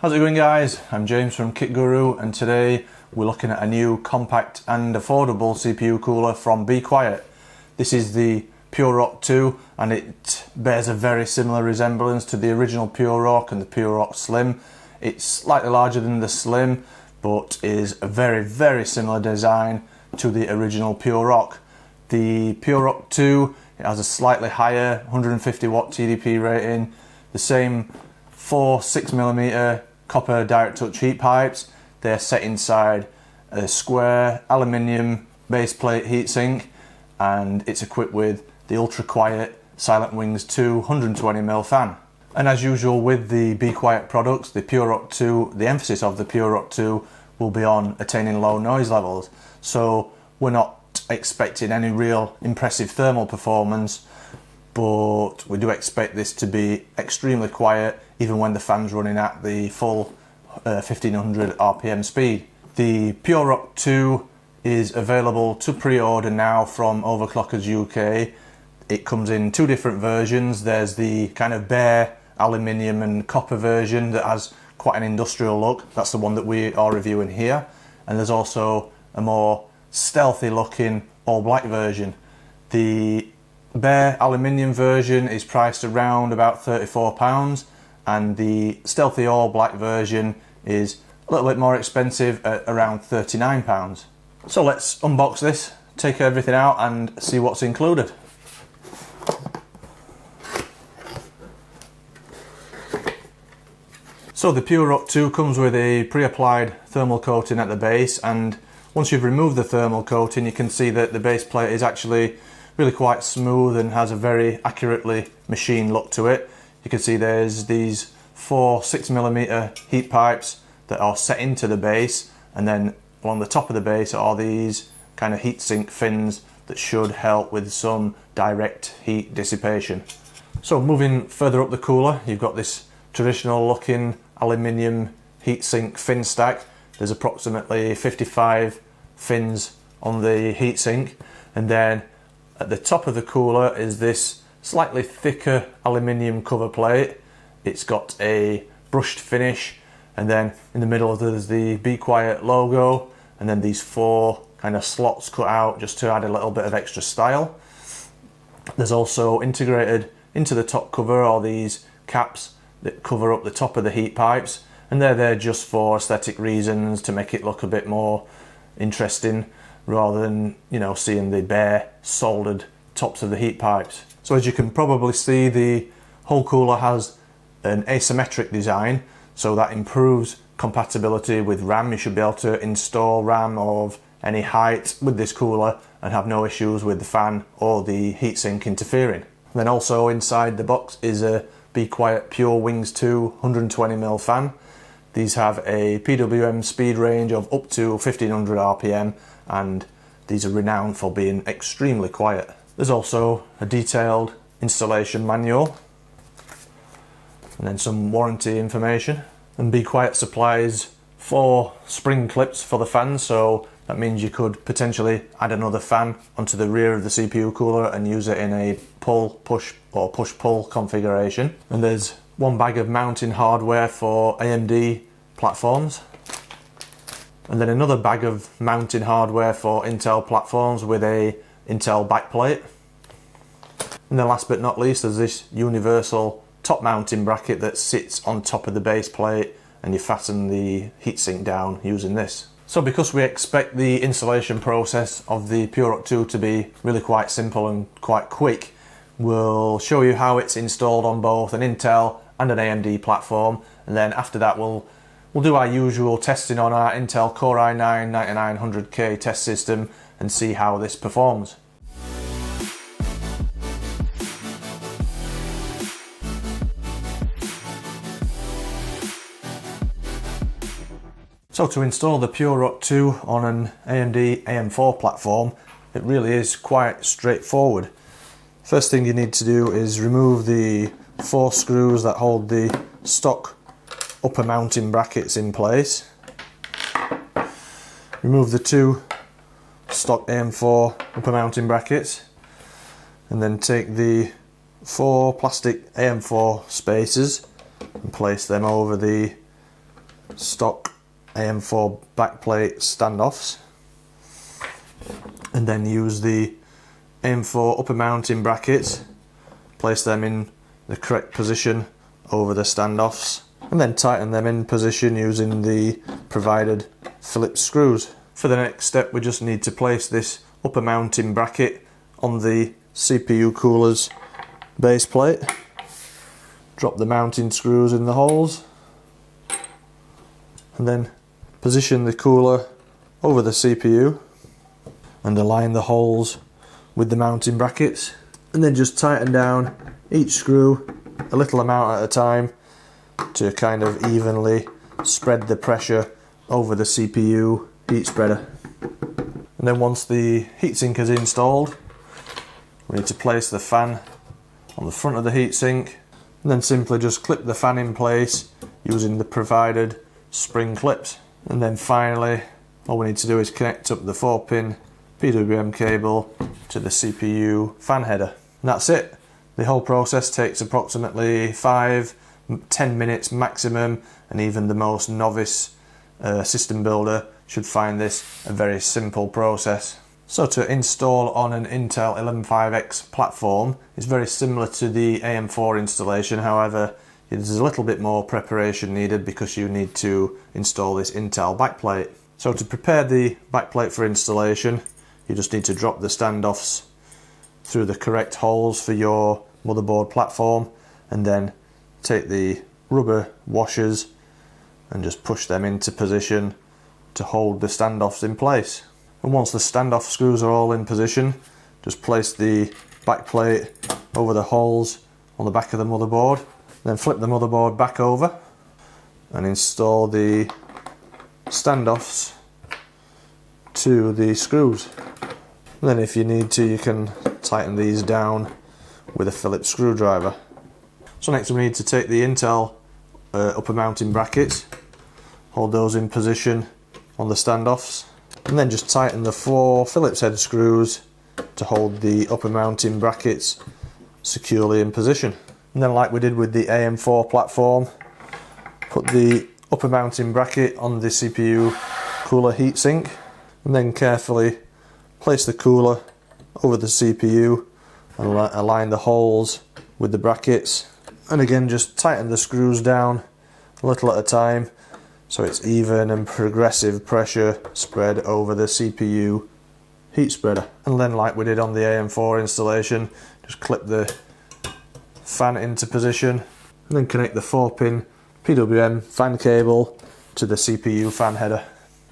How's it going, guys? I'm James from Kit Guru, and today we're looking at a new compact and affordable CPU cooler from bequiet. This is the PureRock 2, and it bears a very similar resemblance to the original PureRock and the PureRock Slim. It's slightly larger than the Slim, but is a very similar design to the original PureRock. The PureRock 2, it has a slightly higher 150 watt TDP rating, the same 4 6mm copper direct touch heat pipes. They're set inside a square aluminium base plate heatsink, and it's equipped with the ultra quiet Silent Wings 2 120mm fan. And as usual with the bequiet products, the PureRock 2, the emphasis of the PureRock 2 will be on attaining low noise levels. So we're not expecting any real impressive thermal performance, but we do expect this to be extremely quiet even when the fan's running at the full 1500 RPM speed. The PureRock 2 is available to pre-order now from Overclockers UK. It comes in two different versions. There's the kind of bare aluminium and copper version that has quite an industrial look. That's the one that we are reviewing here. And there's also a more stealthy looking all black version. The bare aluminium version is priced around about £34, and the stealthy all black version is a little bit more expensive at around £39. So let's unbox this, take everything out and see what's included. So the PureRock 2 comes with a pre-applied thermal coating at the base, and once you've removed the thermal coating, you can see that the base plate is actually really quite smooth and has a very accurately machined look to it. You can see there's these 4 6mm heat pipes that are set into the base, and then along the top of the base are these kind of heatsink fins that should help with some direct heat dissipation. So moving further up the cooler, you've got this traditional looking aluminium heatsink fin stack. There's approximately 55 fins on the heatsink, and then at the top of the cooler is this slightly thicker aluminium cover plate. It's got a brushed finish, and then in the middle there's the bequiet logo, and then these 4 kind of slots cut out just to add a little bit of extra style. There's also integrated into the top cover are these caps that cover up the top of the heat pipes, and they're there just for aesthetic reasons, to make it look a bit more interesting rather than, you know, seeing the bare soldered tops of the heat pipes. So as you can probably see, the whole cooler has an asymmetric design, so that improves compatibility with RAM. You should be able to install RAM of any height with this cooler and have no issues with the fan or the heatsink interfering. And then also inside the box is a bequiet Pure Wings 2 120mm fan. These have a PWM speed range of up to 1500 RPM, and these are renowned for being extremely quiet. There's also a detailed installation manual, and then some warranty information. And bequiet supplies 4 spring clips for the fan, so that means you could potentially add another fan onto the rear of the CPU cooler and use it in a pull-push or push-pull configuration. And there's 1 bag of mounting hardware for AMD platforms, and then another bag of mounting hardware for Intel platforms with a Intel backplate. And then last but not least, there's this universal top mounting bracket that sits on top of the base plate, and you fasten the heatsink down using this. So because we expect the installation process of the PureRock 2 to be really quite simple and quite quick, we'll show you how it's installed on both an Intel and an AMD platform, and then after that we'll do our usual testing on our Intel Core i9 9900K test system and see how this performs. So to install the PureRock 2 on an AMD AM4 platform, it really is quite straightforward. First thing you need to do is remove the 4 screws that hold the stock upper mounting brackets in place. Remove the 2 stock AM4 upper mounting brackets, and then take the 4 plastic AM4 spacers and place them over the stock AM4 backplate standoffs, and then use the AM4 upper mounting brackets, place them in the correct position over the standoffs, and then tighten them in position using the provided Phillips screws. For the next step, we just need to place this upper mounting bracket on the CPU cooler's base plate. Drop the mounting screws in the holes, and then position the cooler over the CPU and align the holes with the mounting brackets, and then just tighten down each screw a little amount at a time to kind of evenly spread the pressure over the CPU heat spreader. And then once the heatsink is installed, we need to place the fan on the front of the heatsink, and then simply just clip the fan in place using the provided spring clips. And then finally, all we need to do is connect up the 4-pin PWM cable to the CPU fan header. And that's it. The whole process takes approximately 5-10 minutes maximum, and even the most novice system builder should find this a very simple process. So to install on an Intel 11.5X platform is very similar to the AM4 installation. However, there's a little bit more preparation needed because you need to install this Intel backplate. So to prepare the backplate for installation, you just need to drop the standoffs through the correct holes for your motherboard platform, and then take the rubber washers and just push them into position to hold the standoffs in place. And once the standoff screws are all in position, just place the backplate over the holes on the back of the motherboard, then flip the motherboard back over and install the standoffs to the screws. And then if you need to, you can tighten these down with a Phillips screwdriver. So next we need to take the Intel upper mounting brackets, hold those in position on the standoffs, and then just tighten the 4 Phillips head screws to hold the upper mounting brackets securely in position. And then, like we did with the AM4 platform, put the upper mounting bracket on the CPU cooler heatsink, and then carefully place the cooler over the CPU and align the holes with the brackets. And again, just tighten the screws down a little at a time so it's even and progressive pressure spread over the CPU heat spreader. And then, like we did on the AM4 installation, just clip the fan into position and then connect the 4-pin PWM fan cable to the CPU fan header.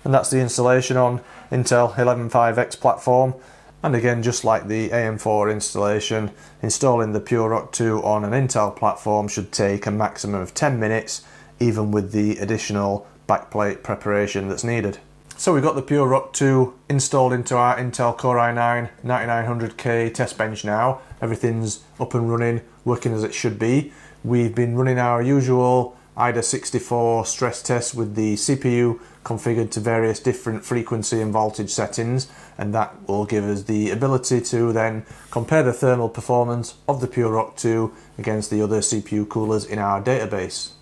And that's the installation on Intel 11.5X platform. And again, just like the AM4 installation, installing the PureRock 2 on an Intel platform should take a maximum of 10 minutes, even with the additional backplate preparation that's needed. So we've got the PureRock 2 installed into our Intel Core i9 9900K test bench now. Everything's up and running, working as it should be. We've been running our usual IDA 64 stress test with the CPU configured to various different frequency and voltage settings, and that will give us the ability to then compare the thermal performance of the PureRock 2 against the other CPU coolers in our database.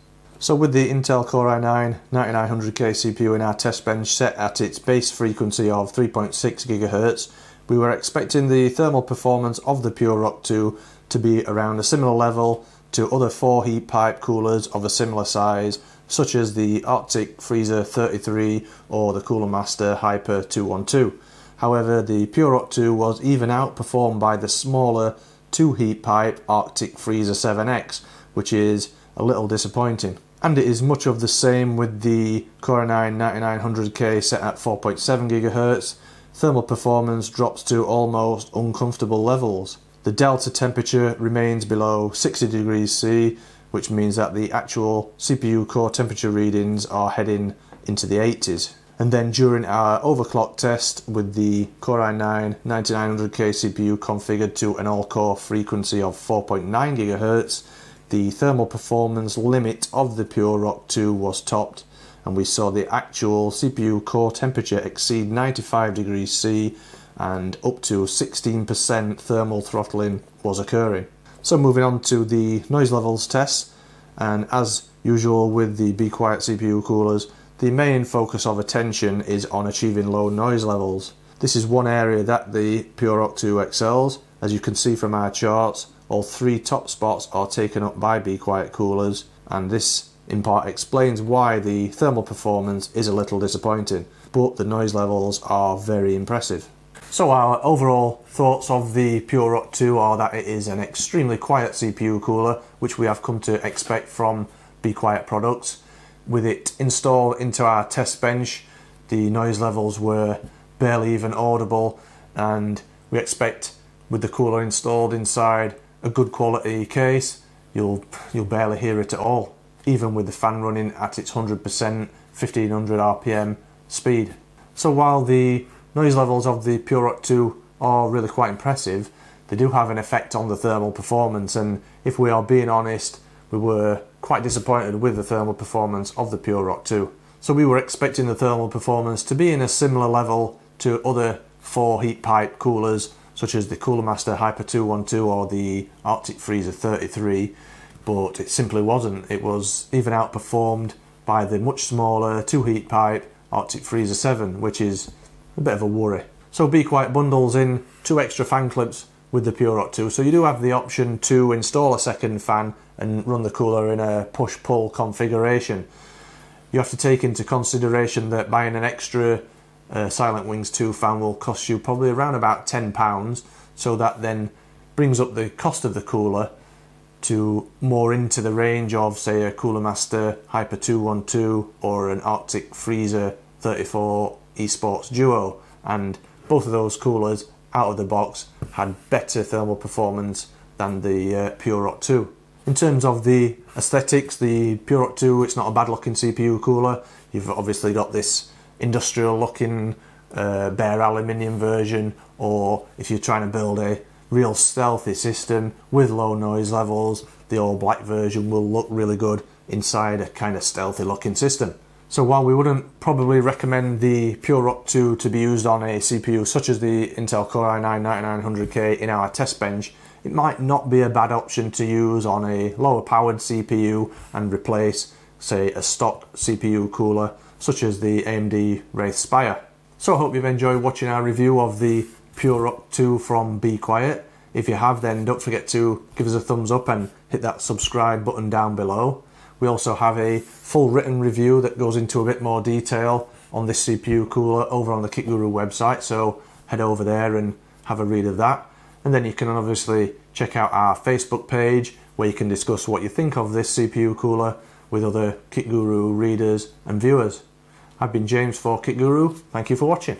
So with the Intel Core i9 9900K CPU in our test bench set at its base frequency of 3.6 GHz, we were expecting the thermal performance of the PureRock 2 to be around a similar level to other 4 heat pipe coolers of a similar size, such as the Arctic Freezer 33 or the Cooler Master Hyper 212. However, the PureRock 2 was even outperformed by the smaller 2 heat pipe Arctic Freezer 7X, which is a little disappointing. And it is much of the same with the Core i9 9900K set at 4.7 GHz. Thermal performance drops to almost uncomfortable levels. The delta temperature remains below 60 degrees C, which means that the actual CPU core temperature readings are heading into the 80s. And then during our overclock test with the Core i9 9900K CPU configured to an all-core frequency of 4.9 GHz, the thermal performance limit of the PureRock 2 was topped, and we saw the actual CPU core temperature exceed 95 degrees C, and up to 16% thermal throttling was occurring. So moving on to the noise levels test, and as usual with the Be Quiet CPU coolers, the main focus of attention is on achieving low noise levels. This is one area that the PureRock 2 excels. As you can see from our charts, all 3 top spots are taken up by Be Quiet coolers, and this in part explains why the thermal performance is a little disappointing, but the noise levels are very impressive. So our overall thoughts of the PureRock 2 are that it is an extremely quiet CPU cooler, which we have come to expect from Be Quiet products. With it installed into our test bench, the noise levels were barely even audible, and we expect with the cooler installed inside a good quality case, you'll barely hear it at all, even with the fan running at its 100% 1500 RPM speed. So while the noise levels of the PureRock 2 are really quite impressive, they do have an effect on the thermal performance, and if we are being honest, we were quite disappointed with the thermal performance of the PureRock 2. So we were expecting the thermal performance to be in a similar level to other 4 heat pipe coolers such as the Cooler Master Hyper 212 or the Arctic Freezer 33, but it simply wasn't. It was even outperformed by the much smaller 2 heat pipe Arctic Freezer 7, which is a bit of a worry. So Be Quiet bundles in 2 extra fan clips with the PureRock 2, so you do have the option to install a second fan and run the cooler in a push-pull configuration. You have to take into consideration that buying an extra Silent Wings 2 fan will cost you probably around about £10, so that then brings up the cost of the cooler to more into the range of, say, a Cooler Master Hyper 212 or an Arctic Freezer 34 Esports Duo, and both of those coolers out of the box had better thermal performance than the PureRock 2. In terms of the aesthetics, the PureRock 2, it's not a bad looking CPU cooler. You've obviously got this industrial looking bare aluminium version, or if you're trying to build a real stealthy system with low noise levels, the all black version will look really good inside a kind of stealthy looking system. So while we wouldn't probably recommend the PureRock 2 to be used on a CPU such as the Intel Core i9-9900K in our test bench, it might not be a bad option to use on a lower powered CPU and replace, say, a stock CPU cooler such as the AMD Wraith Spire. So I hope you've enjoyed watching our review of the PureRock 2 from Be Quiet. If you have, then don't forget to give us a thumbs up and hit that subscribe button down below. We also have a full written review that goes into a bit more detail on this CPU cooler over on the Kit Guru website, so head over there and have a read of that. And then you can obviously check out our Facebook page where you can discuss what you think of this CPU cooler with other Kit Guru readers and viewers. I've been James for Kit Guru. Thank you for watching.